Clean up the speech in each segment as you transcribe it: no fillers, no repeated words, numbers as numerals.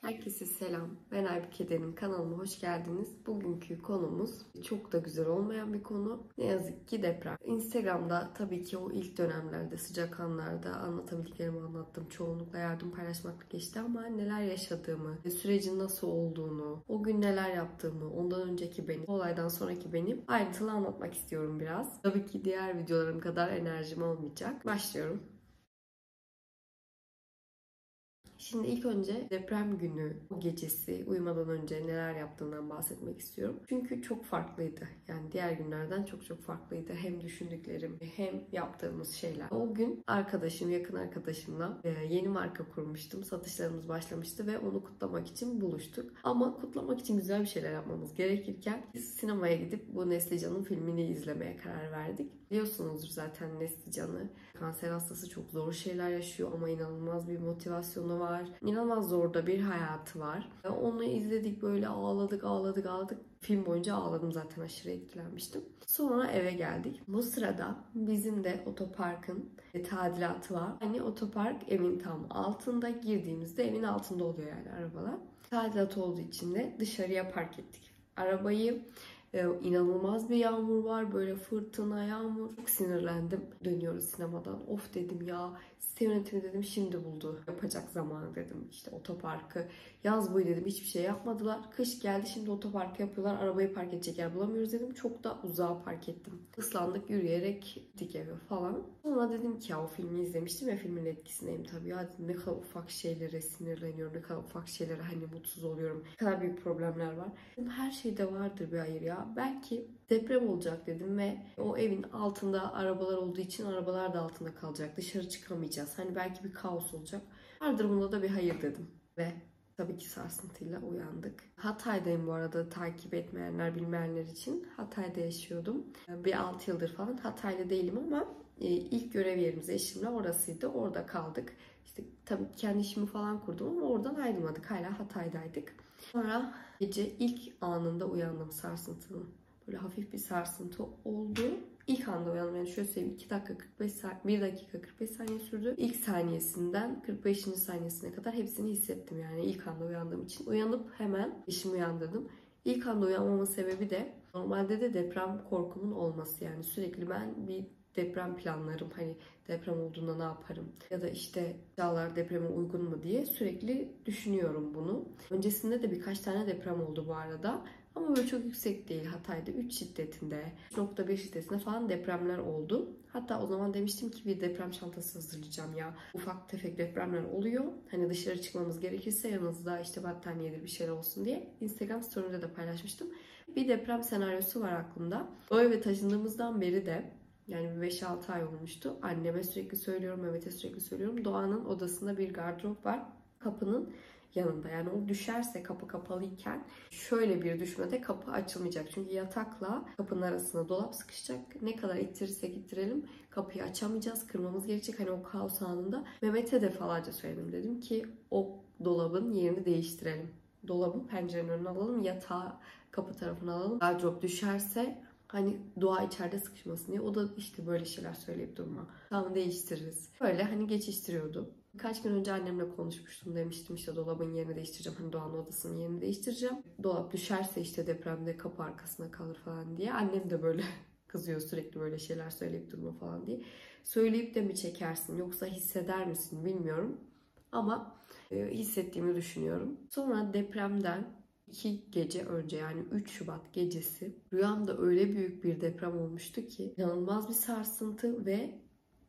Herkese selam. Ben Aybüke'nin kanalıma hoş geldiniz. Bugünkü konumuz çok da güzel olmayan bir konu. Ne yazık ki deprem. Instagram'da tabii ki o ilk dönemlerde, sıcak anlarda anlatabildiklerimi anlattım. Çoğunlukla yardım paylaşmakla geçti ama neler yaşadığımı, sürecin nasıl olduğunu, o gün neler yaptığımı, ondan önceki benim, olaydan sonraki benim ayrıntılı anlatmak istiyorum biraz. Tabii ki diğer videolarım kadar enerjim olmayacak. Başlıyorum. Şimdi ilk önce deprem günü, o gecesi, uyumadan önce neler yaptığımdan bahsetmek istiyorum. Çünkü çok farklıydı. Yani diğer günlerden çok farklıydı. Hem düşündüklerim hem yaptığımız şeyler. O gün arkadaşım, yakın arkadaşımla yeni marka kurmuştum. Satışlarımız başlamıştı ve onu kutlamak için buluştuk. Ama kutlamak için güzel bir şeyler yapmamız gerekirken biz sinemaya gidip bu Neslican'ın filmini izlemeye karar verdik. Biliyorsunuzdur zaten Neslican'ı. Kanser hastası çok zor şeyler yaşıyor ama inanılmaz bir motivasyonu var. İnanılmaz zor da bir hayatı var. Onu izledik, böyle ağladık. Film boyunca ağladım, zaten aşırı etkilenmiştim. Sonra eve geldik. Bu sırada bizim de otoparkın tadilatı var. Hani otopark evin tam altında, girdiğimizde evin altında oluyor yani arabalar. Tadilat olduğu için de dışarıya park ettik arabayı. İnanılmaz bir yağmur var. Böyle fırtına, yağmur. Çok sinirlendim. Dönüyoruz sinemadan. Of dedim ya. Site yönetimi dedim şimdi buldu. Yapacak zamanı dedim. İşte otoparkı. Yaz boyu dedim hiçbir şey yapmadılar. Kış geldi şimdi otoparkı yapıyorlar. Arabayı park edecek yer bulamıyoruz dedim. Çok da uzağa park ettim. Islandık, yürüyerek gittik eve falan. Sonra dedim ki ya o filmi izlemiştim ya, filmin etkisindeyim tabii. Ya dedim ne kadar ufak şeylere sinirleniyorum. Ne kadar ufak şeylere hani mutsuz oluyorum. Ne kadar büyük problemler var. Dedim, her şeyde vardır bir hayır ya. Belki deprem olacak dedim ve o evin altında arabalar olduğu için arabalar da altında kalacak. Dışarı çıkamayacağız. Hani belki bir kaos olacak. Vardır bunda da bir hayır dedim. Ve tabii ki sarsıntıyla uyandık. Hatay'dayım bu arada, takip etmeyenler, bilmeyenler için. Hatay'da yaşıyordum. Bir 6 yıldır falan Hatay'da değilim ama ilk görev yerimiz eşimle orasıydı. Orada kaldık. İşte tabii kendi işimi falan kurdum ama oradan ayrılmadık. Hala Hatay'daydık. Sonra gece ilk anında uyandım sarsıntının. Böyle hafif bir sarsıntı oldu. İlk anda uyandım. Yani şöyle söyleyeyim, 2 dakika 45 saniye, 1 dakika 45 saniye sürdü. İlk saniyesinden 45. saniyesine kadar hepsini hissettim yani ilk anda uyandığım için. Uyanıp hemen eşimi uyandırdım. İlk anda uyanmamın sebebi de normalde de deprem korkumun olması. Yani sürekli ben bir deprem planlarım. Hani deprem olduğunda ne yaparım? Ya da işte dağlar depreme uygun mu diye sürekli düşünüyorum bunu. Öncesinde de birkaç tane deprem oldu bu arada. Ama böyle çok yüksek değil. Hatay'da 3 şiddetinde, 3,1 şiddetinde falan depremler oldu. Hatta o zaman demiştim ki bir deprem çantası hazırlayacağım ya. Ufak tefek depremler oluyor. Hani dışarı çıkmamız gerekirse yanınızda işte battaniyedir bir şeyler olsun diye. Instagram story'de de paylaşmıştım. Bir deprem senaryosu var aklımda. O eve taşındığımızdan beri de yani 5-6 ay olmuştu. Anneme sürekli söylüyorum, Mehmet'e sürekli söylüyorum. Doğan'ın odasında bir gardırop var. Kapının yanında. Yani o düşerse kapı kapalıyken şöyle bir düşmede kapı açılmayacak. Çünkü yatakla kapının arasına dolap sıkışacak. Ne kadar ittirirsek ittirelim kapıyı açamayacağız. Kırmamız gerekecek. Hani o kaos anında Mehmet'e defalarca söyledim. Dedim ki o dolabın yerini değiştirelim. Dolabı pencerenin önüne alalım. Yatağı kapı tarafına alalım. Gardırop düşerse hani doğa içeride sıkışmasın diye. O da işte böyle şeyler söyleyip durma. Tamam değiştiririz. Böyle hani geçiştiriyordu. Birkaç gün önce annemle konuşmuştum. Demiştim işte dolabın yerini değiştireceğim. Hani Doğan'ın odasının yerini değiştireceğim. Dolap düşerse işte depremde kapı arkasına kalır falan diye. Annem de böyle kızıyor, sürekli böyle şeyler söyleyip durma falan diye. Söyleyip de mi çekersin yoksa hisseder misin bilmiyorum. Ama hissettiğimi düşünüyorum. Sonra depremden 2 gece önce, yani 3 Şubat gecesi rüyamda öyle büyük bir deprem olmuştu ki inanılmaz bir sarsıntı ve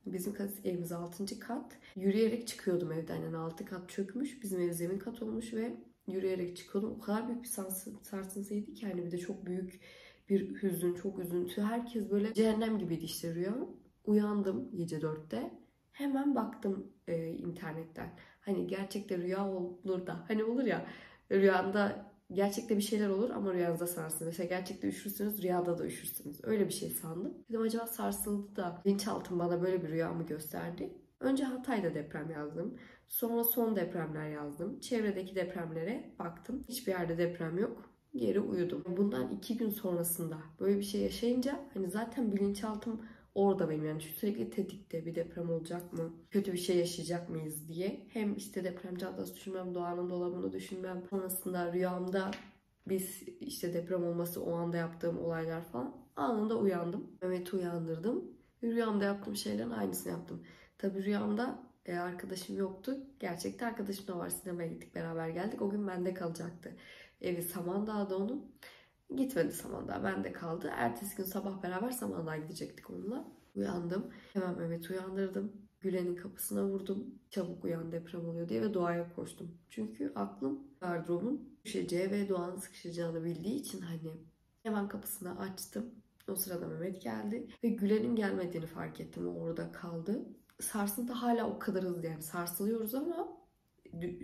bizim evimiz 6. kat. Yürüyerek çıkıyordum evden. Yani 6 kat çökmüş. Bizim ev zemin kat olmuş ve yürüyerek çıkıyordum. O kadar büyük bir sarsıntıydı ki yani bir de çok büyük bir hüzün, çok üzüntü. Herkes böyle cehennem gibiydi işte rüya. Uyandım gece 4'te. Hemen baktım internetten. Hani gerçekte rüya olur da. Hani olur ya rüyanda gerçekte bir şeyler olur ama rüyanızda sarsılır. Mesela gerçekte üşürsünüz, rüyada da üşürsünüz. Öyle bir şey sandım. Dedim acaba sarsıldı da bilinçaltım bana böyle bir rüya mı gösterdi? Önce Hatay'da deprem yazdım. Sonra son depremler yazdım. Çevredeki depremlere baktım. Hiçbir yerde deprem yok. Geri uyudum. Bundan 2 gün sonrasında böyle bir şey yaşayınca hani zaten bilinçaltım orada benim, yani sürekli tetikte, bir deprem olacak mı? Kötü bir şey yaşayacak mıyız diye. Hem işte deprem çantası düşünmem, Doğan'ın dolabını düşünmem. Sonrasında rüyamda biz işte deprem olması, o anda yaptığım olaylar falan. Anında uyandım. Mehmet'i uyandırdım. Rüyamda yaptığım şeylerin aynısını yaptım. Tabii rüyamda arkadaşım yoktu. Gerçekte arkadaşım da var. Sinemaya gittik, beraber geldik. O gün bende kalacaktı. Evi Samandağ'da onun. Gitmedi Samandağ, bende kaldı. Ertesi gün sabah beraber Samandağ'a gidecektik onunla. Uyandım. Hemen Mehmet'i uyandırdım. Gülen'in kapısına vurdum. Çabuk uyan, deprem oluyor diye, ve Doğa'ya koştum. Çünkü aklım gardırobun düşeceği ve Doğan'ın sıkışacağını bildiği için hani hemen kapısını açtım. O sırada Mehmet geldi ve Gülen'in gelmediğini fark ettim. O orada kaldı. Sarsıntı hala o kadar hızlı, yani sarsılıyoruz ama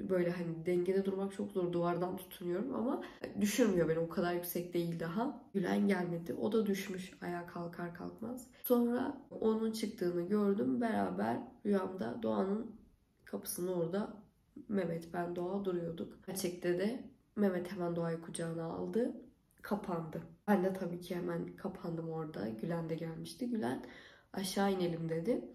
böyle hani dengede durmak çok zor. Duvardan tutunuyorum ama düşürmüyor beni. O kadar yüksek değil daha. Gülen gelmedi. O da düşmüş ayağa kalkar kalkmaz. Sonra onun çıktığını gördüm. Beraber rüyamda Doğan'ın kapısının orada Mehmet, ben, Doğa duruyorduk. Gerçekte de Mehmet hemen Doğa'yı kucağına aldı. Kapandı. Ben de tabii ki hemen kapandım orada. Gülen de gelmişti. Gülen aşağı inelim dedi.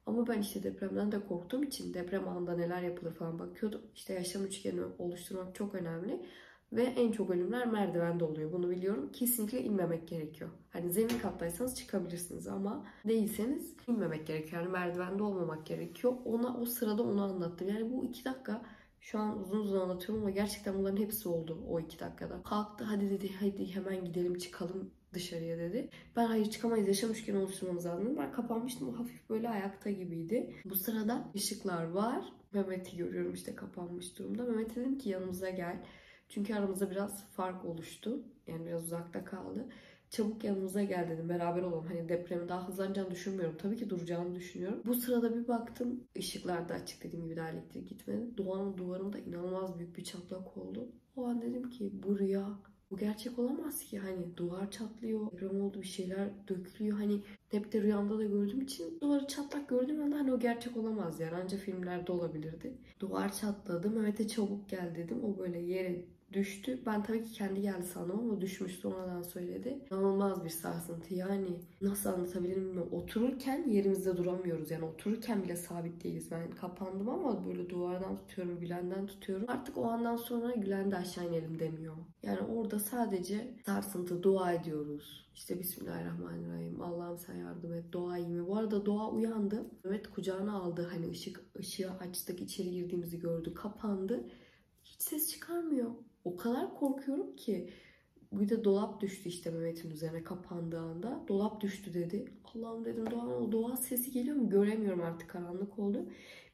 Ama ben işte depremden de korktuğum için deprem anında neler yapılır falan bakıyordum. İşte yaşam üçgeni oluşturmak çok önemli. Ve en çok ölümler merdivende oluyor. Bunu biliyorum. Kesinlikle inmemek gerekiyor. Hani zemin kattaysanız çıkabilirsiniz ama değilseniz inmemek gerekiyor. Yani merdivende olmamak gerekiyor. Ona o sırada onu anlattım. Yani bu 2 dakika, şu an uzun uzun anlatıyorum ama gerçekten bunların hepsi oldu o 2 dakikada. Kalktı, hadi dedi, hadi hemen gidelim çıkalım dışarıya dedi. Ben hayır çıkamayız, yaşam üçgeni oluşturmamız lazım. Ben kapanmıştım, o hafif böyle ayakta gibiydi. Bu sırada ışıklar var. Mehmet'i görüyorum işte kapanmış durumda. Mehmet'e dedim ki yanımıza gel. Çünkü aramızda biraz fark oluştu. Yani biraz uzakta kaldı. Çabuk yanımıza gel dedim. Beraber olalım. Hani depremin daha hızlanacağını düşünmüyorum. Tabii ki duracağını düşünüyorum. Bu sırada bir baktım. Işıklar da açık, dediğim gibi daha elektrik gitmedi. Doğanın duvarında inanılmaz büyük bir çatlak oldu. O an dedim ki bu rüya. Bu gerçek olamaz ki. Hani duvar çatlıyor. Deprem oldu, bir şeyler dökülüyor. Hani hep de rüyamda da gördüğüm için duvarı çatlak gördüğüm anda hani o gerçek olamaz yani. Ancak filmlerde olabilirdi. Duvar çatladı. Mehmet'e çabuk gel dedim. O böyle yere düştü. Ben tabii ki kendi geldi sandım ama düşmüş, sonradan söyledi. İnanılmaz bir sarsıntı. Yani nasıl anlatabilirim bilmiyorum. Otururken yerimizde duramıyoruz. Yani otururken bile sabit değiliz. Ben kapandım ama böyle duvardan tutuyorum, Gülen'den tutuyorum. Artık o andan sonra Gülen de aşağı inelim demiyor. Yani orada sadece sarsıntı, dua ediyoruz. İşte Bismillahirrahmanirrahim. Allah'ım sen yardım et. Doğa iyi mi? Bu arada Doğa uyandı. Mehmet kucağına aldı. Hani ışığı açtık, içeri girdiğimizi gördü. Kapandı. Hiç ses çıkarmıyor. O kadar korkuyorum ki. Bir de dolap düştü işte Mehmet'in üzerine kapandığı anda. Dolap düştü dedi. Allah'ım dedim, doğa sesi geliyor mu? Göremiyorum, artık karanlık oldu.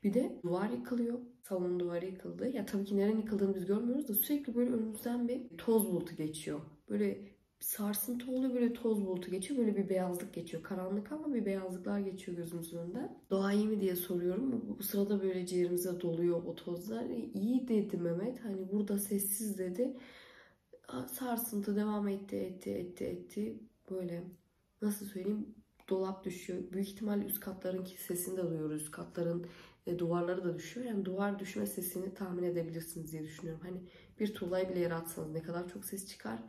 Bir de duvar yıkılıyor. Salonun duvarı yıkıldı. Ya tabii ki nerenin yıkıldığını biz görmüyoruz da sürekli böyle önümüzden bir toz bulutu geçiyor. Böyle sarsıntı oluyor, böyle toz bulutu geçiyor. Böyle bir beyazlık geçiyor. Karanlık ama bir beyazlıklar geçiyor gözümüzün önünden. Doğa iyi mi diye soruyorum. Bu sırada böyle ciğerimize doluyor o tozlar. İyi dedi Mehmet. Hani burada sessiz dedi. Sarsıntı devam etti. Böyle nasıl söyleyeyim, dolap düşüyor. Büyük ihtimalle üst katların sesini de duyuyoruz. Üst katların duvarları da düşüyor. Yani duvar düşme sesini tahmin edebilirsiniz diye düşünüyorum. Hani bir tuğlayı bile yere atsanız ne kadar çok ses çıkar.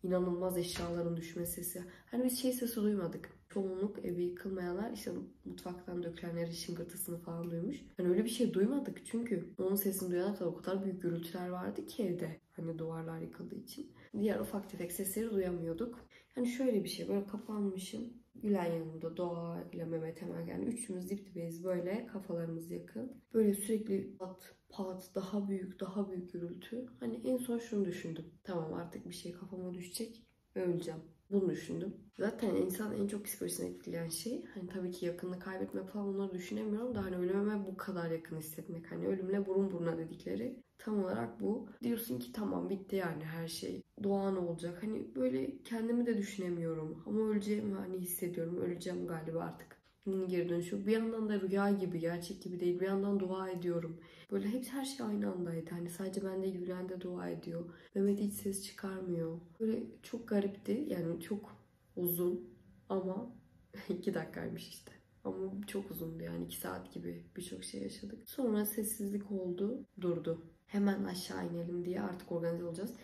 İnanılmaz eşyaların düşme sesi. Hani biz sesi duymadık. Çoğunluk evi yıkılmayanlar işte mutfaktan dökülenlerin şıngırtısını falan duymuş. Hani öyle bir şey duymadık çünkü onun sesini duyana kadar o kadar büyük gürültüler vardı ki evde. Hani duvarlar yıkıldığı için. Diğer ufak tefek sesleri duyamıyorduk. Hani şöyle bir şey, böyle kapanmışım. Gülen yanımda, Doğa ile Mehmet hemen, yani üçümüz dip dibeyiz, böyle kafalarımız yakın. Böyle sürekli pat pat, daha büyük gürültü. Hani en son şunu düşündüm. Tamam, artık bir şey kafama düşecek ve öleceğim. Bunu düşündüm. Zaten insan en çok psikolojisini etkileyen şey, hani tabii ki yakınını kaybetmek falan, onları düşünemiyorum da hani ölüme bu kadar yakın hissetmek. Hani ölümle burun buruna dedikleri tam olarak bu. Diyorsun ki tamam, bitti yani her şey. Doğa olacak? Hani böyle kendimi de düşünemiyorum. Ama öleceğimi hani hissediyorum. Öleceğim galiba artık. Geri dönüşü. Bir yandan da rüya gibi, gerçek gibi değil. Bir yandan dua ediyorum. Böyle hepsi, her şey aynı andaydı. Hani sadece ben değil, Gülen de dua ediyor. Mehmet hiç ses çıkarmıyor. Böyle çok garipti. Yani çok uzun ama 2 dakikaymış işte. Ama çok uzundu, yani 2 saat gibi birçok şey yaşadık. Sonra sessizlik oldu, durdu. Hemen aşağı inelim diye artık organize olacağız.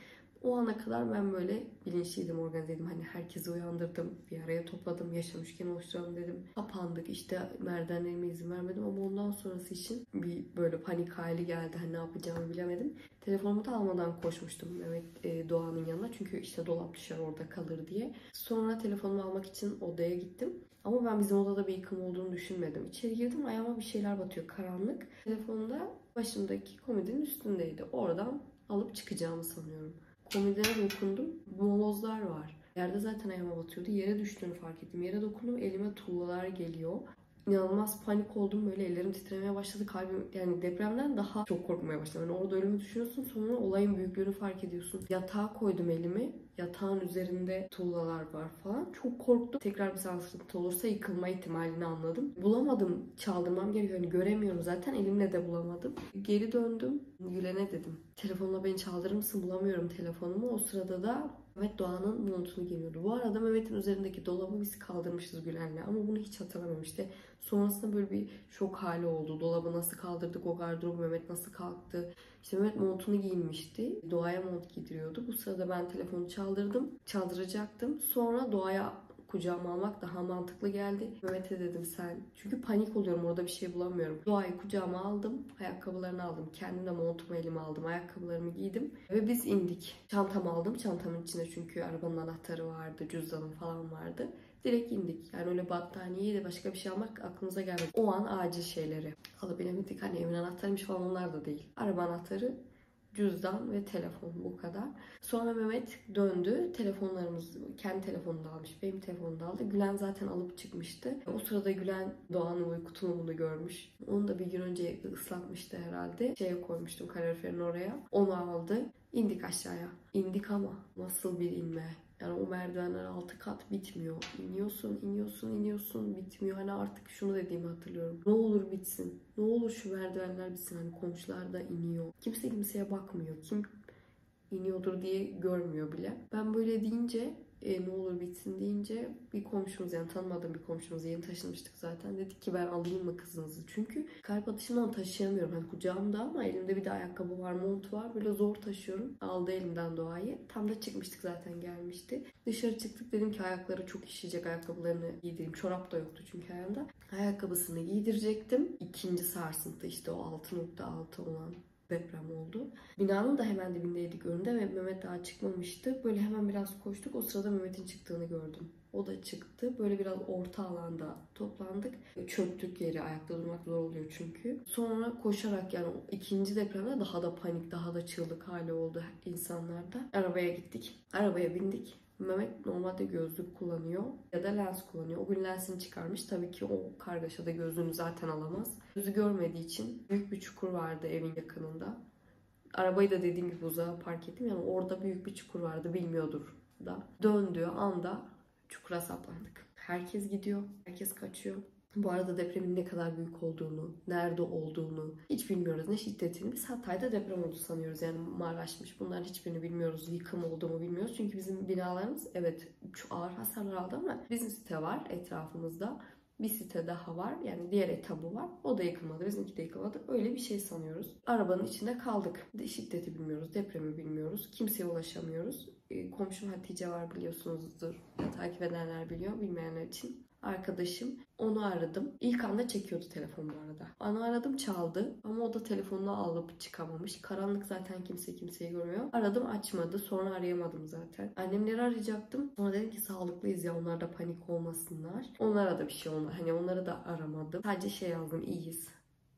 O ana kadar ben böyle bilinçliydim, organizeydim. Hani herkesi uyandırdım, bir araya topladım, yaşam üçgeni oluşturalım dedim. Kapandık işte, merdivenlerime izin vermedim ama ondan sonrası için bir böyle panik hali geldi. Hani ne yapacağımı bilemedim. Telefonumu da almadan koşmuştum Mehmet Doğan'ın yanına. Çünkü işte dolap düşer orada kalır diye. Sonra telefonumu almak için odaya gittim. Ama ben bizim odada bir yıkım olduğunu düşünmedim. İçeri girdim, ayağıma bir şeyler batıyor, karanlık. Telefon da başımdaki komodinin üstündeydi. Oradan alıp çıkacağımı sanıyorum. Komodine dokundum. Molozlar var. Yerde zaten ayağıma batıyordu. Yere düştüğünü fark ettim. Yere dokundum. Elime tuğlalar geliyor. İnanılmaz panik oldum. Böyle ellerim titremeye başladı. Kalbim, yani depremden daha çok korkmaya başladım. Yani orada ölümü düşünüyorsun. Sonra olayın büyüklüğünü fark ediyorsun. Yatağa koydum elimi. Yatağın üzerinde tuğlalar var falan. Çok korktum. Tekrar bir sarsıntı olursa yıkılma ihtimalini anladım. Bulamadım. Çaldırmam gerekiyor. Yani göremiyorum zaten. Elimle de bulamadım. Geri döndüm. Gülen'e dedim. Telefonla beni çaldırır mısın? Bulamıyorum telefonumu. O sırada da Mehmet Doğan'ın montunu giyiniyordu. Bu arada Mehmet'in üzerindeki dolabı biz kaldırmışız Gülen'le. Ama bunu hiç hatırlamıyorum. İşte sonrasında böyle bir şok hali oldu. Dolabı nasıl kaldırdık, o gardırobu Mehmet nasıl kalktı. İşte Mehmet montunu giyinmişti. Doğa'ya mont giydiriyordu. Bu sırada ben telefonu çaldırdım. Çaldıracaktım. Sonra Doğa'ya kucağıma almak daha mantıklı geldi. Mehmet'e dedim sen. Çünkü panik oluyorum, orada bir şey bulamıyorum. Doğa'yı kucağıma aldım. Ayakkabılarını aldım. Kendim de montumu elime aldım. Ayakkabılarımı giydim. Ve biz indik. Çantamı aldım. Çantamın içinde çünkü arabanın anahtarı vardı. Cüzdanım falan vardı. Direkt indik. Yani öyle battaniyeyi de başka bir şey almak aklımıza gelmedi. O an acil şeyleri alıp inemedik. Hani evin anahtarıymış falan, onlar da değil. Araba anahtarı, cüzdan ve telefon, bu kadar. Sonra Mehmet döndü. Telefonlarımız, kendi telefonunu da almış. Benim telefonumu da aldı. Gülen zaten alıp çıkmıştı. O sırada Gülen Doğan'ın uyku tulumunu görmüş. Onu da bir gün önce ıslatmıştı herhalde. Şeye koymuştum, kaloriferin oraya. Onu aldı. İndik aşağıya. İndik ama nasıl bir inme. Yani o merdivenler 6 kat bitmiyor. İniyorsun, iniyorsun, iniyorsun, bitmiyor. Hani artık şunu dediğimi hatırlıyorum. Ne olur bitsin. Ne olur şu merdivenler bitsin. Hani komşular da iniyor. Kimse kimseye bakmıyor. Kim iniyordur diye görmüyor bile. Ben böyle deyince ne olur bitsin deyince bir komşumuz, yani tanımadığım bir komşumuz, yeni taşınmıştık zaten, dedik ki ben alayım mı kızınızı? Çünkü kalp atışından taşıyamıyorum. Hani kucağımda ama elimde bir de ayakkabı var, mont var. Böyle zor taşıyorum. Aldı elimden Doğayı. Tam da çıkmıştık zaten, gelmişti. Dışarı çıktık, dedim ki ayakları çok işeyecek, ayakkabılarını giydireyim. Çorap da yoktu çünkü ayağında. Ayakkabısını giydirecektim. İkinci sarsıntı, işte o 6.6 olan deprem oldu. Binanın da hemen dibindeydik önünde ve Mehmet daha çıkmamıştı. Böyle hemen biraz koştuk. O sırada Mehmet'in çıktığını gördüm. O da çıktı. Böyle biraz orta alanda toplandık. Çöktük yere. Ayakta durmak zor oluyor çünkü. Sonra koşarak, yani o ikinci depremde daha da panik, daha da çığlık hali oldu insanlarda. Arabaya gittik. Arabaya bindik. Mehmet normalde gözlük kullanıyor ya da lens kullanıyor. O gün lensini çıkarmış. Tabii ki o kargaşada gözlüğünü zaten alamaz. Gözü görmediği için büyük bir çukur vardı evin yakınında. Arabayı da dediğim gibi uzağa park ettim. Yani orada büyük bir çukur vardı. Bilmiyordur da. Döndüğü anda çukura saplandık. Herkes gidiyor. Herkes kaçıyor. Bu arada depremin ne kadar büyük olduğunu, nerede olduğunu hiç bilmiyoruz. Ne şiddetini. Biz Hatay'da deprem oldu sanıyoruz. Yani Maraş'mış. Bunların hiçbirini bilmiyoruz. Yıkım olduğunu bilmiyoruz. Çünkü bizim binalarımız evet çok ağır hasarlar aldı ama bizim site var etrafımızda. Bir site daha var. Yani diğer etabı var. O da yıkılmadı. Bizimki de yıkılmadı. Öyle bir şey sanıyoruz. Arabanın içinde kaldık. Şiddeti bilmiyoruz. Depremi bilmiyoruz. Kimseye ulaşamıyoruz. Komşum Hatice var, biliyorsunuzdur. Takip edenler biliyor. Bilmeyenler için. Arkadaşım. Onu aradım. İlk anda çekiyordu telefon bu arada. Onu aradım, çaldı. Ama o da telefonunu alıp çıkamamış. Karanlık zaten, kimse kimseyi görmüyor. Aradım, açmadı. Sonra arayamadım zaten. Annemleri arayacaktım. Sonra dedim ki sağlıklıyız ya, onlar da panik olmasınlar. Onlara da bir şey olmadı. Hani onları da aramadım. Sadece şey yazdım, iyiyiz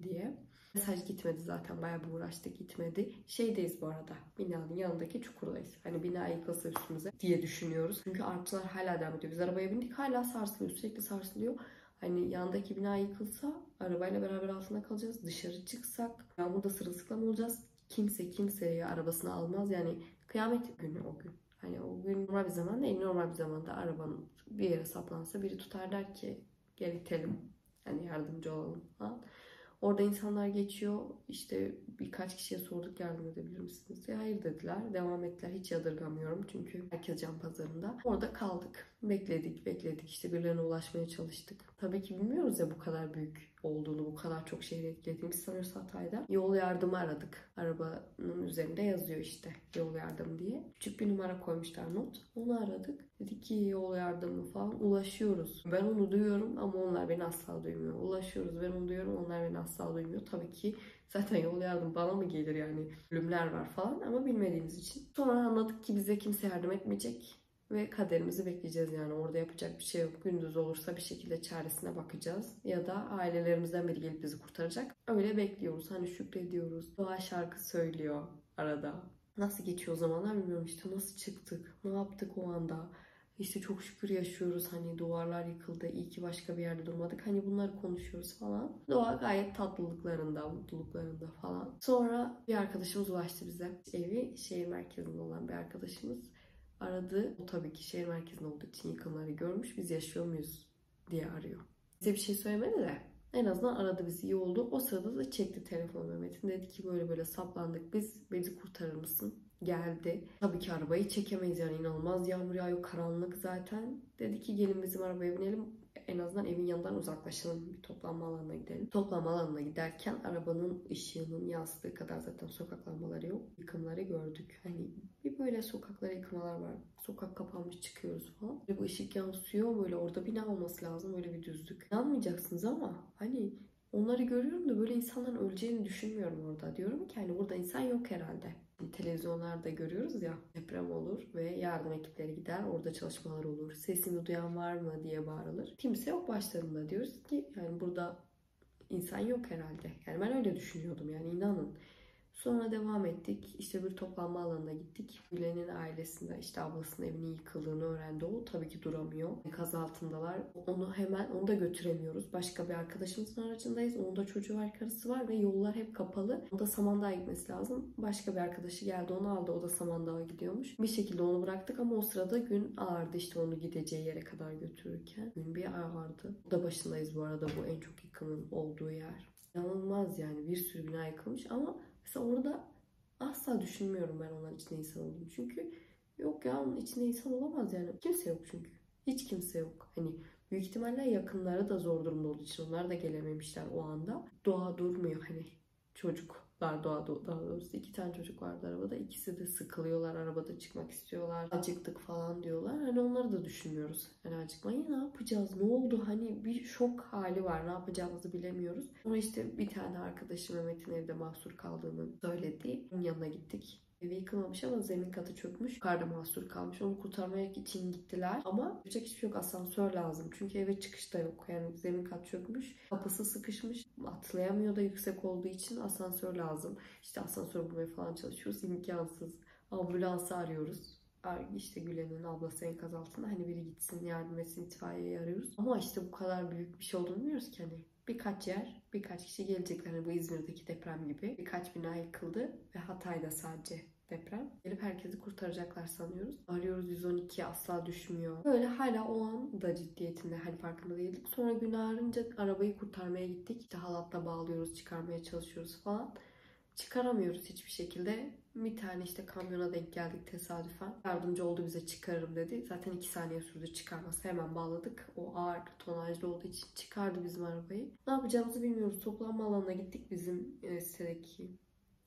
diye. Mesaj gitmedi zaten. Bayağı bir uğraştık, gitmedi. Şeydeyiz bu arada. Binanın yanındaki çukurdayız. Hani bina yıkılsa üstümüze diye düşünüyoruz. Çünkü artçılar hala devam ediyor. Biz arabaya bindik, hala sarsılıyor. Sürekli sarsılıyor. Hani yandaki bina yıkılsa arabayla beraber altında kalacağız. Dışarı çıksak yağmurda sırılsıklam olacağız. Kimse kimseye arabasını almaz. Yani kıyamet günü o gün. Hani o gün normal bir zaman değil. Normal bir zamanda arabanın bir yere saplansa biri tutar, der ki gel itelim. Yani yardımcı olalım falan. Orada insanlar geçiyor. İşte birkaç kişiye sorduk, yardım edebilir misiniz diye. Hayır dediler. Devam ettiler. Hiç yadırgamıyorum çünkü herkes can pazarında. Orada kaldık. Bekledik. İşte birilerine ulaşmaya çalıştık. Tabii ki bilmiyoruz ya bu kadar büyük olduğunu, bu kadar çok şehre etkilediğimiz sanıyoruz Hatay'da. Yol yardımı aradık. Arabanın üzerinde yazıyor işte yol yardımı diye. Küçük bir numara koymuşlar, not. Onu aradık. Dedik ki yol yardımı falan, ulaşıyoruz. Ben onu duyuyorum ama onlar beni asla duymuyor. Ulaşıyoruz, ben onu duyuyorum, onlar beni asla duymuyor. Tabii ki zaten yol yardım bana mı gelir yani, ölümler var falan ama bilmediğimiz için. Sonra anladık ki bize kimse yardım etmeyecek. Ve kaderimizi bekleyeceğiz yani, orada yapacak bir şey yok. Gündüz olursa bir şekilde çaresine bakacağız. Ya da ailelerimizden biri gelip bizi kurtaracak. Öyle bekliyoruz. Hani şükrediyoruz. Doğa şarkı söylüyor arada. Nasıl geçiyor o zamanlar bilmiyorum işte. Nasıl çıktık? Ne yaptık o anda? İşte çok şükür yaşıyoruz. Hani duvarlar yıkıldı. İyi ki başka bir yerde durmadık. Hani bunları konuşuyoruz falan. Doğa gayet tatlılıklarında, mutluluklarında falan. Sonra bir arkadaşımız ulaştı bize. Evi şehir merkezinde olan bir arkadaşımız aradı. O tabii ki şehir merkezinde olduğu için yıkımları görmüş. Biz yaşıyor muyuz diye arıyor. Bize bir şey söylemedi de en azından aradı bizi, iyi oldu. O sırada da çekti telefonu Mehmet'in. Dedi ki böyle böyle saplandık biz. Bizi kurtarır mısın? Geldi. Tabii ki arabayı çekemeyiz yani, inanılmaz yağmur yağıyor. Karanlık zaten. Dedi ki gelin bizim arabaya binelim. En azından evin yanından uzaklaşalım. Bir toplanma alanına gidelim. Toplanma alanına giderken arabanın ışığının yansıdığı kadar zaten sokak lambaları yok. Yıkımları gördük. Hani bir böyle sokaklara yıkımlar var. Sokak kapanmış, çıkıyoruz falan. Ve bu ışık yansıyor. Böyle orada bina olması lazım. Öyle bir düzlük. İnanmayacaksınız ama hani onları görüyorum da böyle insanların öleceğini düşünmüyorum orada. Diyorum ki hani burada insan yok herhalde. Televizyonlarda görüyoruz ya, deprem olur ve yardım ekipleri gider, orada çalışmalar olur. Sesimi duyan var mı diye bağırılır. Kimse yok başlarında, diyoruz ki yani burada insan yok herhalde. Yani ben öyle düşünüyordum yani, inanın. Sonra devam ettik. İşte bir toplanma alanına gittik. Gülen'in ailesinde işte ablasının evinin yıkıldığını öğrendi. O tabii ki duramıyor. Enkaz altındalar. Onu da götüremiyoruz. Başka bir arkadaşımızın aracındayız. Onun da çocuğu var, karısı var ve yollar hep kapalı. O da Samandağ'a gitmesi lazım. Başka bir arkadaşı geldi, onu aldı. O da Samandağ'a gidiyormuş. Bir şekilde onu bıraktık ama o sırada gün ağardı, işte onu gideceği yere kadar götürürken. Gün bir ağardı. O da başındayız bu arada, bu en çok yıkımın olduğu yer. İnanılmaz yani, bir sürü bina yıkılmış ama mesela orada asla düşünmüyorum ben onların içinde insan olduğunu. Çünkü yok ya, onun içinde insan olamaz yani. Kimse yok çünkü. Hiç kimse yok. Hani büyük ihtimalle yakınları da zor durumda olduğu için onlar da gelememişler o anda. Doğa durmuyor hani. Çocuklar daha doğrusu 2 tane çocuk vardı arabada. İkisi de sıkılıyorlar, arabada çıkmak istiyorlar. Acıktık falan diyorlar. Hani onları da düşünmüyoruz. Hani acıkmayı ne yapacağız? Ne oldu? Hani bir şok hali var. Ne yapacağımızı bilemiyoruz. Sonra işte bir tane arkadaşım Mehmet'in evde mahsur kaldığını söyledi. Onun yanına gittik. Evi yıkılmamış ama zemin katı çökmüş. Yukarıda mahsur kalmış. Onu kurtarmaya için gittiler. Ama yapacak hiçbir şey yok. Asansör lazım. Çünkü eve çıkış da yok. Yani zemin kat çökmüş. Kapısı sıkışmış. Atlayamıyor da yüksek olduğu için asansör lazım. İşte asansör bulmaya falan çalışıyoruz. İmkansız. Ambulansı arıyoruz. İşte Gülen'in ablası enkaz altında. Hani biri gitsin, yardım etsin, itfaiyeyi arıyoruz. Ama işte bu kadar büyük bir şey olduğunu bilmiyoruz ki hani. Birkaç yer, birkaç kişi gelecekler. Hani bu İzmir'deki deprem gibi. Birkaç bina yıkıldı ve Hatay'da sadece deprem. Gelip herkesi kurtaracaklar sanıyoruz. Arıyoruz 112, asla düşmüyor. Böyle hala o an da ciddiyetinde, hani farkında değildik. Sonra gün ağarınca arabayı kurtarmaya gittik. İşte halatla bağlıyoruz, çıkarmaya çalışıyoruz falan. Çıkaramıyoruz hiçbir şekilde. Bir tane işte kamyona denk geldik tesadüfen. Yardımcı oldu bize, çıkarırım dedi. Zaten 2 saniye sürdü çıkarması. Hemen bağladık. O ağır tonajlı olduğu için çıkardı bizim arabayı. Ne yapacağımızı bilmiyoruz. Toplanma alanına gittik, bizim sitedeki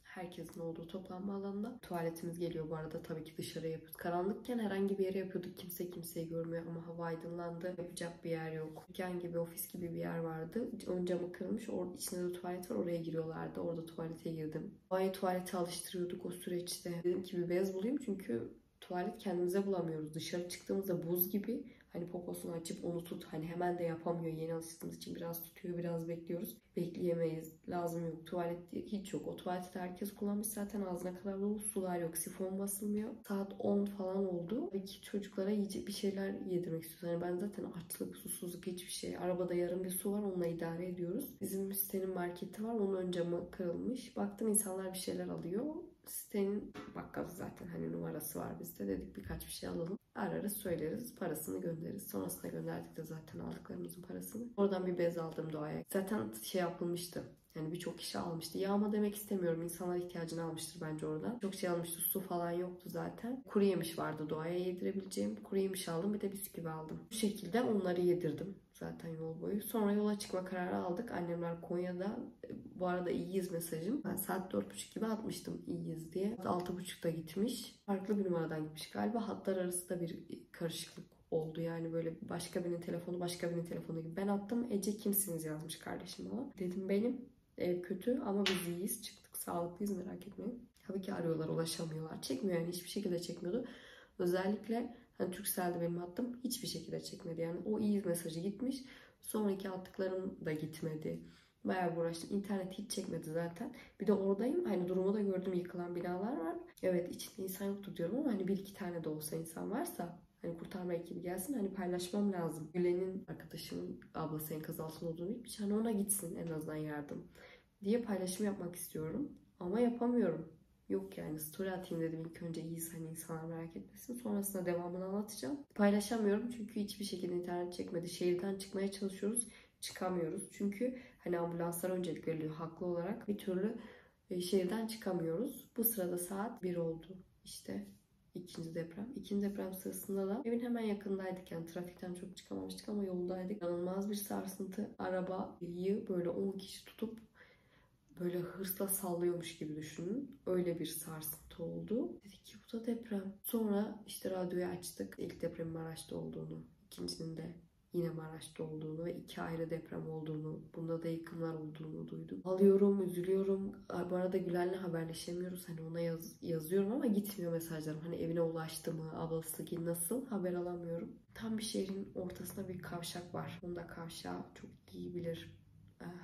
herkesin olduğu toplanma alanında. Tuvaletimiz geliyor bu arada, tabii ki dışarıya yapıyoruz. Karanlıkken herhangi bir yere yapıyorduk. Kimse kimseyi görmüyor ama hava aydınlandı. Yapacak bir yer yok. Dükkan gibi, ofis gibi bir yer vardı. Ön camı kırılmış. Orada içinde de tuvalet var. Oraya giriyorlardı. Orada tuvalete girdim. Havayı tuvalete alıştırıyorduk o süreçte. Dedim ki bir bez bulayım çünkü tuvalet kendimize bulamıyoruz. Dışarı çıktığımızda buz gibi. Hani poposunu açıp onu tut. Hani hemen de yapamıyor. Yeni alıştığımız için biraz tutuyor, biraz bekliyoruz. Bekleyemeyiz. Lazım yok. Tuvalet hiç yok. O tuvaleti herkes kullanmış zaten, ağzına kadar dolu, sular yok. Sifon basılmıyor. Saat 10 falan oldu. Tabii ki çocuklara yiyecek bir şeyler yedirmek istiyoruz. Yani ben zaten açlık, susuzluk, hiçbir şey. Arabada yarım bir su var. Onunla idare ediyoruz. Bizim sitenin marketi var. Onun ön camı kırılmış. Baktım insanlar bir şeyler alıyor. Sitenin bakkalı zaten, hani numarası var bizde. Dedik birkaç bir şey alalım. Ararız, söyleriz, parasını göndeririz. Sonrasında gönderdik de zaten aldıklarımızın parasını. Oradan bir bez aldım Doğa'ya. Zaten şey yapılmıştı. Yani birçok kişi almıştı. Yağma demek istemiyorum. İnsanlar ihtiyacını almıştır bence oradan. Çok şey almıştı. Su falan yoktu zaten. Kuru yemiş vardı doğaya yedirebileceğim. Kuru yemiş aldım. Bir de bisküvi aldım. Bu şekilde onları yedirdim zaten yol boyu. Sonra yola çıkma kararı aldık. Annemler Konya'da. Bu arada iyiyiz mesajım. Ben saat 4.30 gibi atmıştım iyiyiz diye. 6.30'da gitmiş. Farklı bir numaradan gitmiş galiba. Hatlar arası da bir karışıklık oldu. Yani böyle başka birinin telefonu başka birinin telefonu gibi. Ben attım. Ece kimsiniz yazmış kardeşim bana. Dedim benim. Ev kötü ama biz iyiyiz. Çıktık, sağlıklıyız, merak etmeyin. Tabii ki arıyorlar, ulaşamıyorlar. Çekmiyor yani, hiçbir şekilde çekmiyordu. Özellikle hani Turkcell'de benim hattım hiçbir şekilde çekmedi. Yani o iyi mesajı gitmiş. Sonraki attıklarım da gitmedi. Bayağı uğraştım. İnternet hiç çekmedi zaten. Bir de oradayım. Hani durumu da gördüm. Yıkılan binalar var. Evet, içinde insan yoktu diyorum ama hani bir iki tane de olsa insan varsa hani kurtarma ekibi gelsin, hani paylaşmam lazım. Gülen'in, arkadaşımın ablası enkaz altında olduğunu bilmiş. Hani ona gitsin en azından yardım diye paylaşım yapmak istiyorum. Ama yapamıyorum. Yok yani, story atayım dedim ilk önce, iyiyiz hani insanlar merak etmesin. Sonrasında devamını anlatacağım. Paylaşamıyorum çünkü hiçbir şekilde internet çekmedi. Şehirden çıkmaya çalışıyoruz. Çıkamıyoruz. Çünkü hani ambulanslar öncelik veriliyor haklı olarak. Bir türlü şehirden çıkamıyoruz. Bu sırada saat 1 oldu. İşte ikinci deprem. İkinci deprem sırasında da evin hemen yakındaydık. Yani trafikten çok çıkamamıştık ama yoldaydık. İnanılmaz bir sarsıntı. Arabayı böyle 10 kişi tutup böyle hırsla sallıyormuş gibi düşünün. Öyle bir sarsıntı oldu. Dedik ki bu da deprem. Sonra işte radyoyu açtık. İlk depremin Maraş'ta olduğunu, ikincisinin de yine Maraş'ta olduğunu ve 2 ayrı deprem olduğunu, bunda da yıkımlar olduğunu duyduk. Alıyorum, üzülüyorum. Bu arada Gülen'le haberleşemiyoruz. Hani ona yazıyorum ama gitmiyor mesajlarım. Hani evine ulaştı mı, ablası ki nasıl, haber alamıyorum. Tam bir şehrin ortasında bir kavşak var. Onu da kavşağı çok iyi bilir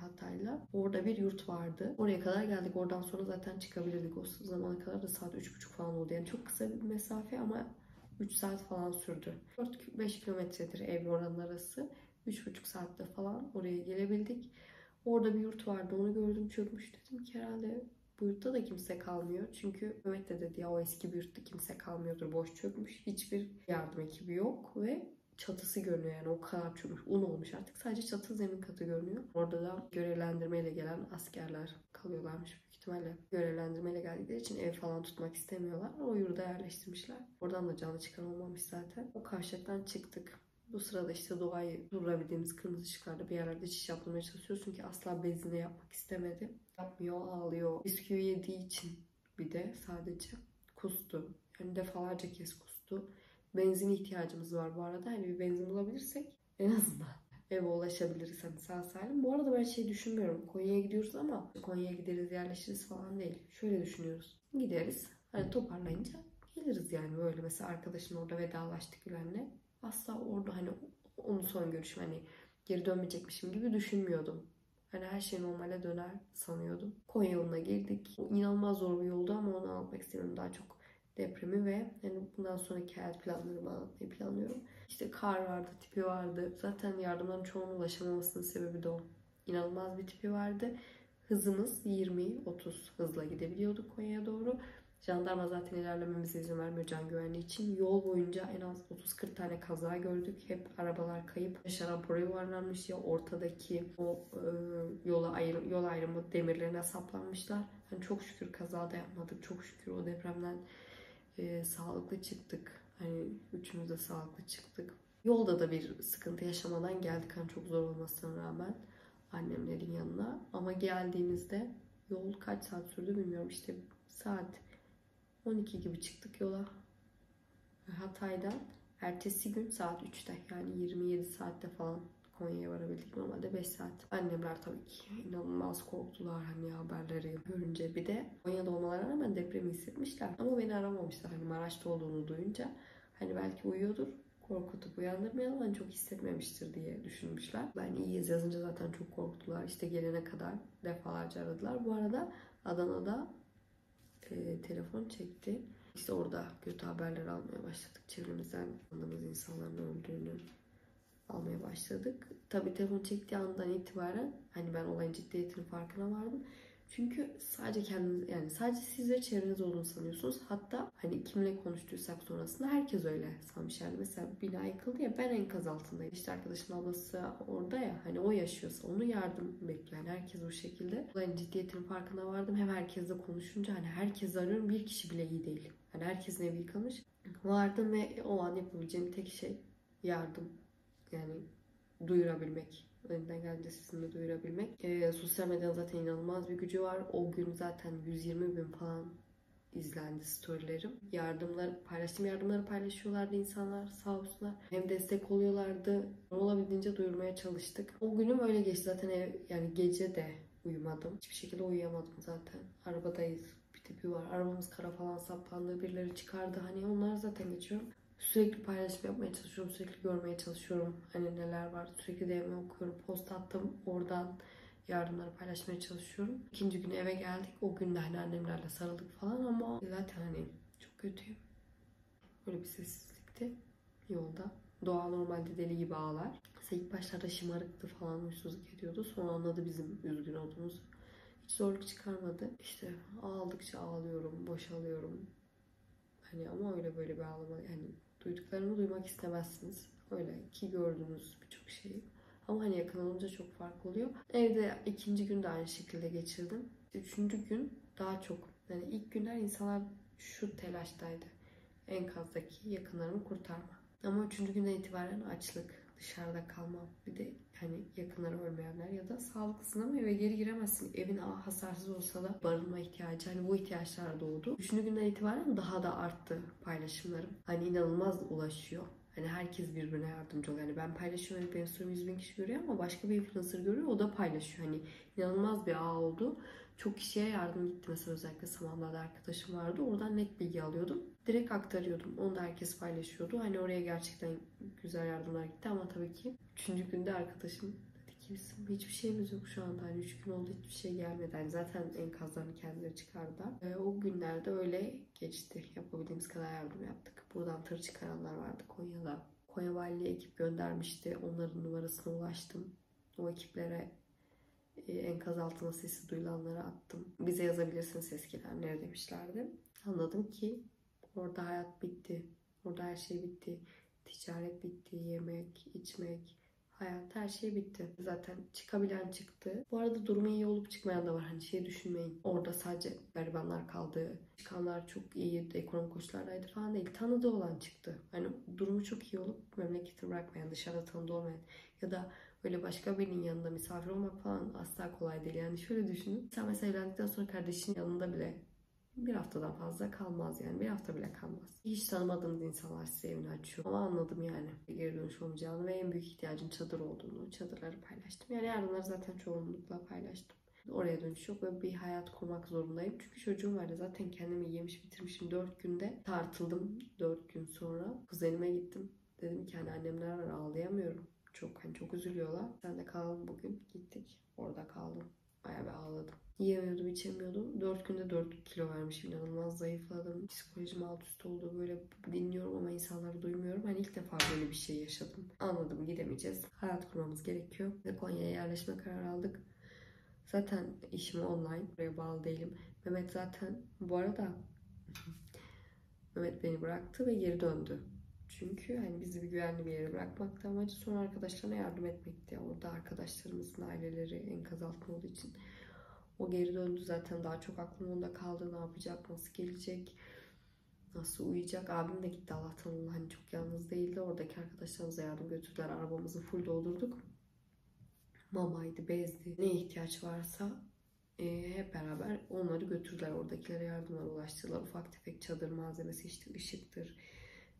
Hatay'la. Orada bir yurt vardı. Oraya kadar geldik. Oradan sonra zaten çıkabilirdik. O zamana kadar da saat 3.30 falan oldu. Yani çok kısa bir mesafe ama 3 saat falan sürdü. 4-5 kilometredir ev oranın arası. 3,5 saatte falan oraya gelebildik. Orada bir yurt vardı. Onu gördüm, çökmüş. Dedim ki herhalde bu yurtta da kimse kalmıyor. Çünkü Mehmet de dedi ya o eski bir yurtta kimse kalmıyordur. Boş çökmüş. Hiçbir yardım ekibi yok ve çatısı görünüyor, yani o kadar çökmüş. Un olmuş artık. Sadece çatı, zemin katı görünüyor. Orada da görevlendirmeyle gelen askerler kalıyorlarmış büyük ihtimalle. Görevlendirmeyle geldikleri için ev falan tutmak istemiyorlar. O yurda yerleştirmişler. Oradan da canlı çıkan olmamış zaten. O kavşaktan çıktık. Bu sırada işte doğayı durdurabildiğimiz kırmızı ışıklarda bir yerlerde çiş yaptırmaya çalışıyoruz. Çünkü asla bezine yapmak istemedi. Yapmıyor, ağlıyor. Bisküvi yediği için bir de sadece kustu. Yani defalarca kez kustu. Benzin ihtiyacımız var bu arada. Hani bir benzin bulabilirsek en azından eve ulaşabiliriz hani sağ salim. Bu arada ben şey düşünmüyorum. Konya'ya gidiyoruz ama Konya'ya gideriz yerleşiriz falan değil. Şöyle düşünüyoruz. Gideriz. Hani toparlayınca geliriz yani böyle. Mesela arkadaşım orada vedalaştık Gülen'le. Asla orada hani onun son görüşüm, hani geri dönmeyecekmişim gibi düşünmüyordum. Hani her şey normale döner sanıyordum. Konya yoluna girdik. O inanılmaz zor bir yoldu ama onu anlatmak istemiyorum. Daha çok depremi ve yani bundan sonraki hayat planlarımı anlatmayı planlıyorum. İşte kar vardı, tipi vardı. Zaten yardımların çoğunun ulaşamamasının sebebi de o. İnanılmaz bir tipi vardı. Hızımız 20-30 hızla gidebiliyorduk Konya'ya doğru. Jandarma zaten ilerlememize izin vermiyor can güvenliği için. Yol boyunca en az 30-40 tane kaza gördük. Hep arabalar kayıp. Şarampora yuvarlanmış ya ortadaki o yol ayrımı demirlerine saplanmışlar. Yani çok şükür kaza da yapmadık. Çok şükür o depremden sağlıklı çıktık. Hani üçümüz de sağlıklı çıktık. Yolda da bir sıkıntı yaşamadan geldik. Hani çok zor olmasına rağmen annemlerin yanına. Ama geldiğimizde yol kaç saat sürdü bilmiyorum. İşte saat 12 gibi çıktık yola. Hatay'dan. Ertesi gün saat 3'te, yani 27 saatte falan Konya'ya varabildik. Normalde 5 saat. Annemler tabii ki inanılmaz korktular hani haberleri görünce. Bir de Konya'da olmalarına rağmen depremi hissetmişler. Ama beni aramamışlar hani Maraş'ta olduğunu duyunca. Hani belki uyuyordur, korkutup uyandırmayalım, hani çok hissetmemiştir diye düşünmüşler. Ben iyiyiz yazınca zaten çok korktular. İşte gelene kadar defalarca aradılar. Bu arada Adana'da telefon çekti. İşte orada kötü haberler almaya başladık. Çevremizden tanıdığımız insanların öldüğünü almaya başladık. Tabii telefon çektiği andan itibaren hani ben olayın ciddiyetinin farkına vardım. Çünkü sadece kendiniz, yani sadece siz ve çevreniz olduğunu sanıyorsunuz. Hatta hani kimle konuştuysak sonrasında herkes öyle sanmış. Yani mesela bina yıkıldı ya, ben enkaz altındayım. İşte arkadaşın ablası orada ya, hani o yaşıyorsa onu yardım bekliyor. Yani herkes bu şekilde. Olayın ciddiyetinin farkına vardım. Hem herkesle konuşunca hani herkes arıyorum, bir kişi bile iyi değil. Hani herkesin evi yıkılmış. Vardım ve o an yapabileceğim tek şey yardım. Yani duyurabilmek. Elinden geldiğince sizinle duyurabilmek. Sosyal medyanın zaten inanılmaz bir gücü var. O gün zaten 120 bin falan izlendi storylerim. Paylaştığım yardımları paylaşıyorlardı insanlar, sağ olsunlar. Hem destek oluyorlardı. Olabildiğince duyurmaya çalıştık. O günüm öyle geçti. Zaten yani gece de uyumadım. Hiçbir şekilde uyuyamadım zaten. Arabadayız. Bir tipi var. Arabamız kara falan saplandı. Birileri çıkardı. Hani onları zaten geçiyorum. Sürekli paylaşım yapmaya çalışıyorum. Sürekli görmeye çalışıyorum. Hani neler var. Sürekli DM okuyorum. Post attım. Oradan yardımları paylaşmaya çalışıyorum. İkinci gün eve geldik. O gün de hani annemlerle sarıldık falan ama zaten hani çok kötüyüm. Böyle bir sessizlikti yolda. Doğa normalde deli gibi ağlar. Mesela ilk başlarda şımarıktı falan, huysuzluk ediyordu. Sonra anladı bizim üzgün olduğumuzu. Hiç zorluk çıkarmadı. İşte ağladıkça ağlıyorum, boşalıyorum. Hani ama öyle böyle bir ağlama, yani duyduklarımı duymak istemezsiniz. Öyle ki gördüğünüz birçok şeyi. Ama hani yakın olunca çok farklı oluyor. Evde ikinci gün de aynı şekilde geçirdim. Üçüncü gün daha çok. Yani ilk günler insanlar şu telaştaydı: enkazdaki yakınlarımı kurtarma. Ama üçüncü günden itibaren açlık, dışarıda kalmam. Bir de hani yakınları ölmeyenler ya da sağlıklısın ama eve geri giremezsin. Evin hasarsız olsa da barınma ihtiyacı, hani bu ihtiyaçlar doğdu. Üçüncü günden itibaren daha da arttı paylaşımlarım. Hani inanılmaz ulaşıyor. Hani herkes birbirine yardımcı oluyor. Yani ben paylaşıyorum, benim story'imi 100 bin kişi görüyor ama başka bir influencer görüyor, o da paylaşıyor. Hani inanılmaz bir ağ oldu. Çok kişiye yardım gitti. Mesela özellikle Samandağ'da arkadaşım vardı. Oradan net bilgi alıyordum. Direkt aktarıyordum. Onu da herkes paylaşıyordu. Hani oraya gerçekten güzel yardımlar gitti ama tabii ki üçüncü günde arkadaşım dedi ki bizim hiçbir şeyimiz yok şu anda. Hani 3 gün oldu, hiçbir şey gelmedi. Hani zaten enkazlarını kendileri çıkardılar. O günlerde öyle geçti. Yapabildiğimiz kadar yardım yaptık. Buradan tır çıkaranlar vardı Konya'da. Konya Valiliği ekip göndermişti. Onların numarasına ulaştım. O ekiplere enkaz altına sesi duyulanlara attım. Bize yazabilirsiniz ses gelenleri demişlerdi. Anladım ki orada hayat bitti. Orada her şey bitti. Ticaret bitti. Yemek, içmek, hayat, her şey bitti. Zaten çıkabilen çıktı. Bu arada durumu iyi olup çıkmayan da var. Hani şey düşünmeyin. Orada sadece garibanlar kaldı. Çıkanlar çok iyi ekonomik koşullardaydı falan değil. Tanıdığı olan çıktı. Hani durumu çok iyi olup memleketi bırakmayan, dışarıda tanıdığı olmayan ya da böyle başka birinin yanında misafir olmak falan asla kolay değil. Yani şöyle düşünün. Sen mesela evlendikten sonra kardeşinin yanında bile bir haftadan fazla kalmaz yani. Bir hafta bile kalmaz. Hiç tanımadığınız insanlar size evini açıyor. Ama anladım yani geri dönüş olmayacağını ve en büyük ihtiyacın çadır olduğunu. Çadırları paylaştım. Yani yardımları zaten çoğunlukla paylaştım. Oraya dönüş yok ve bir hayat kurmak zorundayım. Çünkü çocuğum vardı. Zaten kendimi yemiş bitirmişim. 4 günde tartıldım. 4 gün sonra kuzenime gittim. Dedim ki hani annemler var, ağlayamıyorum. Çok üzülüyorlar. Sen de kalalım bugün. Gittik. Orada kaldım. Bayağı bir ağladım. Yiyemiyordum, içemiyordum. 4 günde 4 kilo vermişim. İnanılmaz zayıfladım. Psikolojim alt üst oldu. Böyle dinliyorum ama insanları duymuyorum. Hani ilk defa böyle bir şey yaşadım. Anladım, gidemeyeceğiz. Hayat kurmamız gerekiyor. Ve Konya'ya yerleşme kararı aldık. Zaten işim online. Buraya bağlı değilim. Mehmet zaten bu arada Mehmet beni bıraktı ve geri döndü. Çünkü hani bizi bir güvenli bir yere bırakmakta amacı, sonra arkadaşlarına yardım etmekti. Orada arkadaşlarımızın aileleri enkaz altında olduğu için. O geri döndü, zaten daha çok aklım onda kaldı. Ne yapacak, nasıl gelecek, nasıl uyuyacak. Abim de gitti Allah'tan, onun hani çok yalnız değildi. Oradaki arkadaşlarımıza yardım götürdüler. Arabamızı full doldurduk. Mamaydı, bezdi, ne ihtiyaç varsa hep beraber onları götürdüler. Oradakilere yardımlar ulaştırdılar. Ufak tefek çadır malzemesi, işte ışıktır,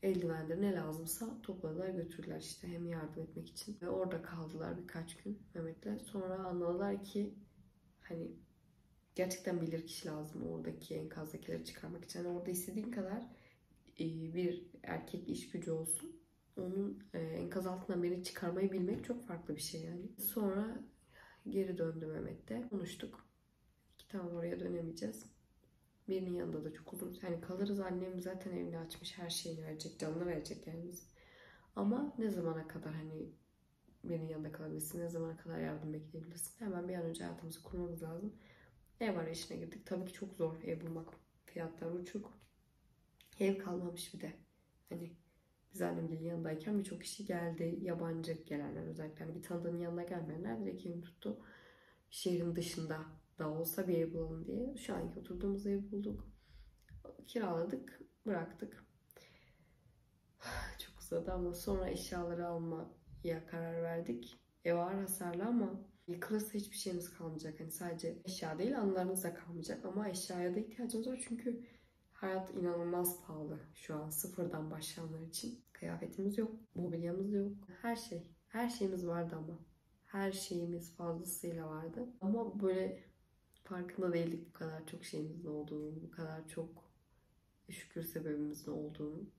eldivendir, ne lazımsa topladılar götürdüler işte, hem yardım etmek için. Ve orada kaldılar birkaç gün Mehmet'le. Sonra anladılar ki hani gerçekten bilir kişi lazım oradaki enkazdakileri çıkarmak için. Yani orada istediğin kadar bir erkek iş gücü olsun, onun enkaz altından beni çıkarmayı bilmek çok farklı bir şey yani. Sonra geri döndü Mehmet'le. Konuştuk. Tamam, oraya dönemeyeceğiz. Birinin yanında da çok uzun yani kalırız. Annem zaten evini açmış, her şeyini verecek, canını verecek yani biz. Ama ne zamana kadar hani birinin yanında kalabilirsin, ne zamana kadar yardım bekleyebilirsin? Hemen bir an önce hayatımızı kurmamız lazım. Ev arayışına girdik. Tabii ki çok zor ev bulmak. Fiyatlar uçuk. Ev kalmamış bir de. Hani biz annemlerin yanındayken birçok kişi geldi. Yabancı gelenler özellikle. Hani bir tanıdığının yanına gelmeyenler direkt evini tuttu. Şehrin dışında da olsa bir ev bulalım diye. Şu anki oturduğumuz evi bulduk. Kiraladık, bıraktık. Çok uzadı ama sonra eşyaları almaya karar verdik. Ev ağır hasarlı ama yıkılırsa hiçbir şeyimiz kalmayacak. Hani sadece eşya değil, anılarımız da kalmayacak ama eşyaya da ihtiyacımız var çünkü hayat inanılmaz pahalı şu an sıfırdan başlayanlar için. Kıyafetimiz yok, mobilyamız yok. Her şeyimiz vardı ama. Her şeyimiz fazlasıyla vardı. Ama böyle farkında değildik bu kadar çok şeyimizin olduğunu, bu kadar çok şükür sebebimizin olduğunu.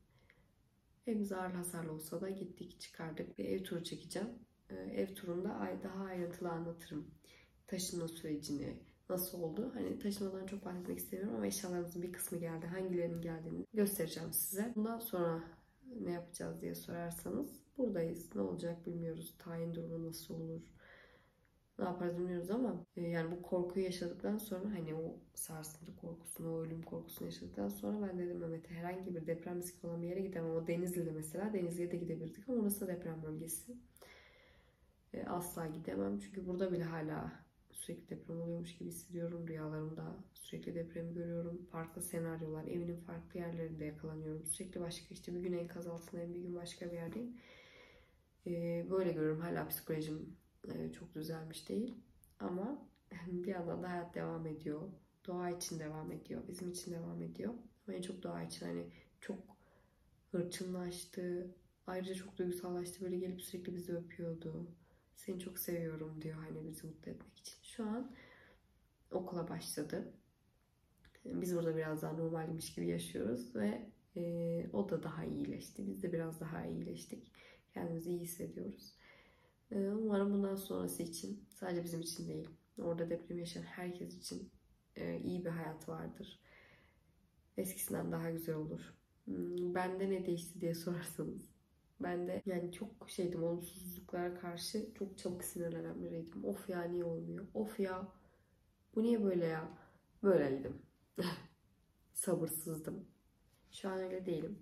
Evimiz ağır hasarlı olsa da gittik çıkardık. Bir ev turu çekeceğim. Ev turunda daha ayrıntılı anlatırım. Taşınma sürecini, nasıl oldu? Hani taşımadan çok bahsetmek istemiyorum ama eşyalarımızın bir kısmı geldi. Hangilerinin geldiğini göstereceğim size. Bundan sonra ne yapacağız diye sorarsanız buradayız. Ne olacak bilmiyoruz. Tayin durumu nasıl olur? Ne yaparız bilmiyoruz ama yani bu korkuyu yaşadıktan sonra hani o sarsıntı korkusunu, o ölüm korkusunu yaşadıktan sonra ben dedim Mehmet'e herhangi bir deprem riski olan bir yere gidemem. O Denizli'de mesela. Denizli'ye de gidebilirdik ama orası da deprem bölgesi. Asla gidemem çünkü burada bile hala sürekli deprem oluyormuş gibi hissediyorum. Rüyalarımda sürekli depremi görüyorum. Farklı senaryolar, evinin farklı yerlerinde yakalanıyorum. Sürekli başka işte bir gün enkaz altındayım, bir gün başka bir yerdeyim. Böyle görüyorum. Hala psikolojim çok düzelmiş değil. Ama bir yandan da hayat devam ediyor. Doğa için devam ediyor. Bizim için devam ediyor. Ama en çok doğa için hani çok hırçınlaştı. Ayrıca çok duygusallaştı. Böyle gelip sürekli bizi öpüyordu. Seni çok seviyorum diyor hani bizi mutlu etmek için. Şu an okula başladı. Biz burada biraz daha normalmiş gibi yaşıyoruz ve o da daha iyileşti. Biz de biraz daha iyileştik. Kendimizi iyi hissediyoruz. Umarım bundan sonrası için, sadece bizim için değil, orada deprem yaşayan herkes için iyi bir hayat vardır. Eskisinden daha güzel olur. Bende ne değişti diye sorarsanız. Ben de yani çok şeydim, olumsuzluklara karşı çok çabuk sinirlenen biriydim. Of ya niye olmuyor? Of ya bu niye böyle ya? Böyleydim. Sabırsızdım. Şu an öyle değilim.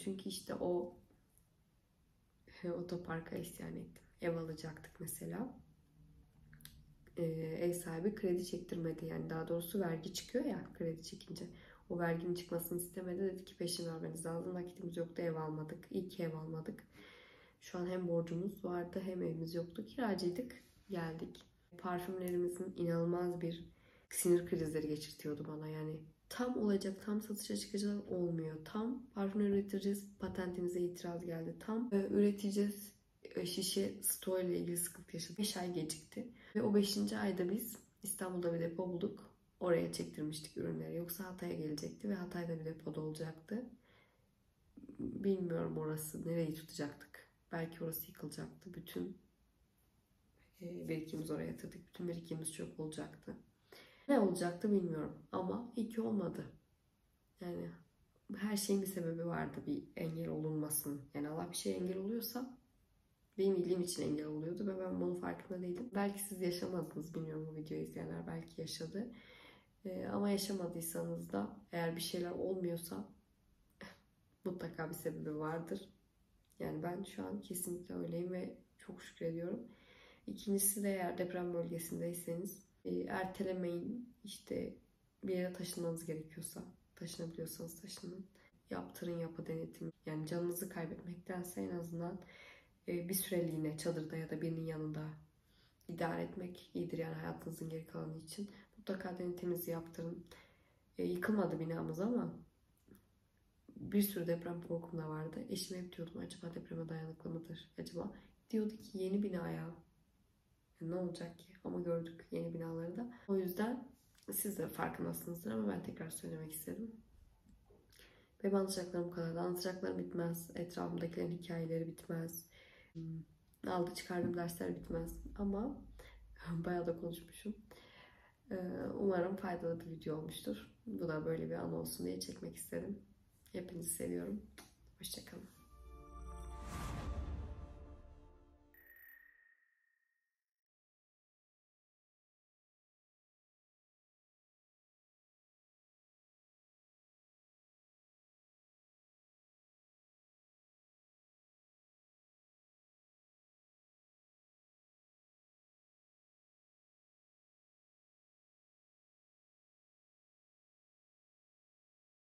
Çünkü işte o otoparka isyan ettim. Ev alacaktık mesela. Ev sahibi kredi çektirmedi. Yani daha doğrusu vergi çıkıyor ya kredi çekince. O verginin çıkmasını istemedi. Dedi ki peşin vermeniz lazım. Nakitimiz yoktu, ev almadık. İyi ki ev almadık. Şu an hem borcumuz vardı hem evimiz yoktu. Kiracıydık. Geldik. Parfümlerimizin inanılmaz bir sinir krizleri geçirtiyordu bana. Yani tam olacak, tam satışa çıkacak olmuyor. Tam parfüm üreteceğiz, patentimize itiraz geldi. Tam üreteceğiz, şişe stoğu ile ilgili sıkıntı yaşadık. 5 ay gecikti. Ve o 5. ayda biz İstanbul'da bir depo bulduk. Oraya çektirmiştik ürünleri. Yoksa Hatay'a gelecekti ve Hatay'da bir depoda olacaktı. Bilmiyorum orası nereyi tutacaktık. Belki orası yıkılacaktı. Bütün birikimimizi oraya yatırdık. Bütün birikimimiz çöp olacaktı. Ne olacaktı bilmiyorum ama iyi ki olmadı. Yani her şeyin bir sebebi vardı, bir engel olunmasın. Yani Allah bir şey engel oluyorsa benim iyiliğim için engel oluyordu ve ben bunun farkında değildim. Belki siz yaşamadınız, bilmiyorum, bu videoyu izleyenler belki yaşadı. Ama yaşamadıysanız da eğer bir şeyler olmuyorsa mutlaka bir sebebi vardır. Yani ben şu an kesinlikle öyleyim ve çok şükrediyorum. İkincisi de eğer deprem bölgesindeyseniz ertelemeyin. İşte bir yere taşınmanız gerekiyorsa, taşınabiliyorsanız taşının. Yaptırın yapı denetimi. Yani canınızı kaybetmektense en azından bir süreliğine çadırda ya da birinin yanında idare etmek iyidir yani hayatınızın geri kalanı için. Mutlaka denetiminizi yaptırın. Yıkılmadı binamız ama bir sürü deprem korkum da vardı. Eşime hep diyordum acaba depreme dayanıklı mıdır? Acaba diyordu ki yeni binaya ne olacak ki? Ama gördük yeni binaları da. O yüzden siz de farkındasınızdır ama ben tekrar söylemek istedim. Benim anlatacaklarım bu kadar. Anlatacaklarım bitmez. Etrafımdakilerin hikayeleri bitmez. Aldı çıkardığım dersler bitmez. Ama bayağı da konuşmuşum. Umarım faydalı bir video olmuştur. Bu da böyle bir an olsun diye çekmek istedim. Hepinizi seviyorum. Hoşça kalın.